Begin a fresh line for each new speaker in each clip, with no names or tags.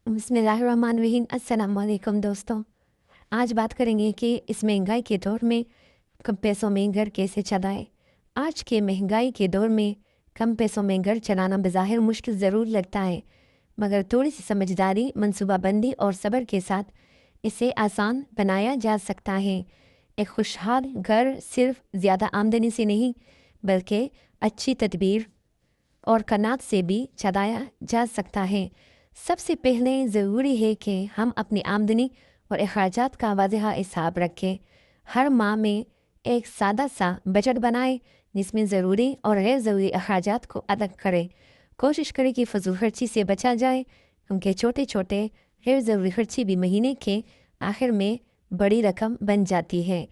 बिस्मिल्लाहिर्रहमानिर्रहीम। अस्सलाम वालेकुम दोस्तों, आज बात करेंगे कि इस महंगाई के दौर में कम पैसों में घर कैसे चलाएं। आज के महंगाई के दौर में कम पैसों में घर चलाना बज़ाहिर मुश्किल ज़रूर लगता है, मगर थोड़ी सी समझदारी, मनसूबाबंदी और सब्र के साथ इसे आसान बनाया जा सकता है। एक खुशहाल घर सिर्फ ज़्यादा आमदनी से नहीं, बल्कि अच्छी तदबीर और कनात से भी चलाया जा सकता है। सबसे पहले ज़रूरी है कि हम अपनी आमदनी और अखराजात का वाज़ेह हिसाब रखें। हर माह में एक सादा सा बजट बनाएं जिसमें ज़रूरी और गैर ज़रूरी अखराजात को अलग करें। कोशिश करें कि फजूल खर्ची से बचा जाए, क्योंकि छोटे छोटे गैर ज़रूरी खर्ची भी महीने के आखिर में बड़ी रकम बन जाती है।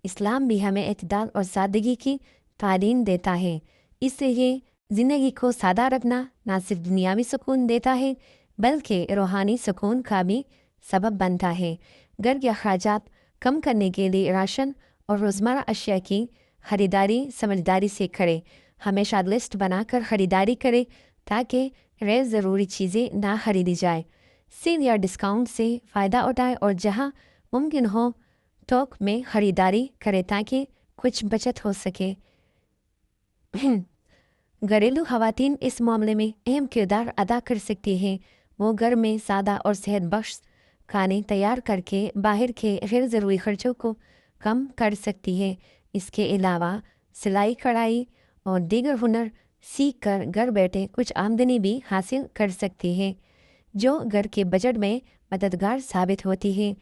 इस्लाम भी हमें इत्दाल और सादगी की तालीम देता है। इससे ये ज़िंदगी को सादा रखना ना सिर्फ दुनियावी सुकून देता है, बल्कि रूहानी सुकून का भी सबब बनता है। घर के अखराजात कम करने के लिए राशन और रोज़मर्रा अशिया की ख़रीदारी समझदारी से करें। हमेशा लिस्ट बनाकर ख़रीदारी करें ताकि गैर ज़रूरी चीज़ें ना खरीदी जाए। सेल या डिस्काउंट से फ़ायदा उठाएं और जहां मुमकिन हो थोक में ख़रीदारी करें ताकि कुछ बचत हो सके। घरेलू ख़वातीन इस मामले में अहम किरदार अदा कर सकती हैं। वो घर में सादा और सेहत बख्श खाने तैयार करके बाहर के गैर ज़रूरी खर्चों को कम कर सकती है। इसके अलावा सिलाई कढ़ाई और दीगर हुनर सीख कर घर बैठे कुछ आमदनी भी हासिल कर सकती है, जो घर के बजट में मददगार साबित होती है।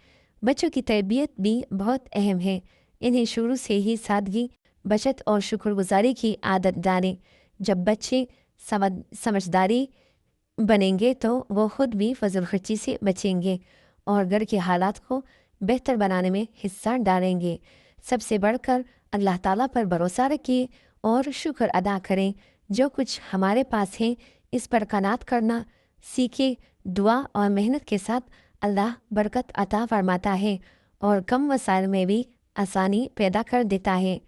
बच्चों की तरबियत भी बहुत अहम है। इन्हें शुरू से ही सादगी, बचत और शुक्रगुजारी की आदत डालें। जब बच्चे समझदारी बनेंगे तो वो खुद भी फजल खर्ची से बचेंगे और घर के हालात को बेहतर बनाने में हिस्सा डालेंगे। सबसे बढ़कर अल्लाह ताला पर भरोसा रखिए और शुक्र अदा करें। जो कुछ हमारे पास है इस पर कनात करना सीखे। दुआ और मेहनत के साथ अल्लाह बरकत अता फरमाता है और कम वसाइल में भी आसानी पैदा कर देता है।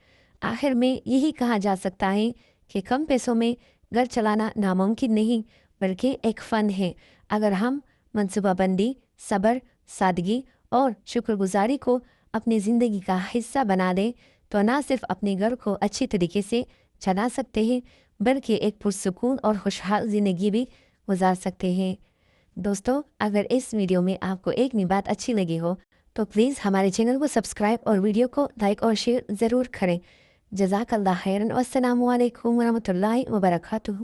आखिर में यही कहा जा सकता है कि कम पैसों में घर चलाना नामुमकिन नहीं, बल्कि एक फ़न है। अगर हम मनसूबाबंदी, सब्र, सादगी और शुक्रगुजारी को अपनी ज़िंदगी का हिस्सा बना दें तो ना सिर्फ अपने घर को अच्छी तरीके से चला सकते हैं, बल्कि एक पुरसुकून और खुशहाल ज़िंदगी भी गुजार सकते हैं। दोस्तों, अगर इस वीडियो में आपको एक भी बात अच्छी लगी हो तो प्लीज़ हमारे चैनल को सब्सक्राइब और वीडियो को लाइक और शेयर ज़रूर करें। जज़ाकल्लाह खैरन। अस्सलामु अलैकुम वरहमतुल्लाहि वबरकातुहू।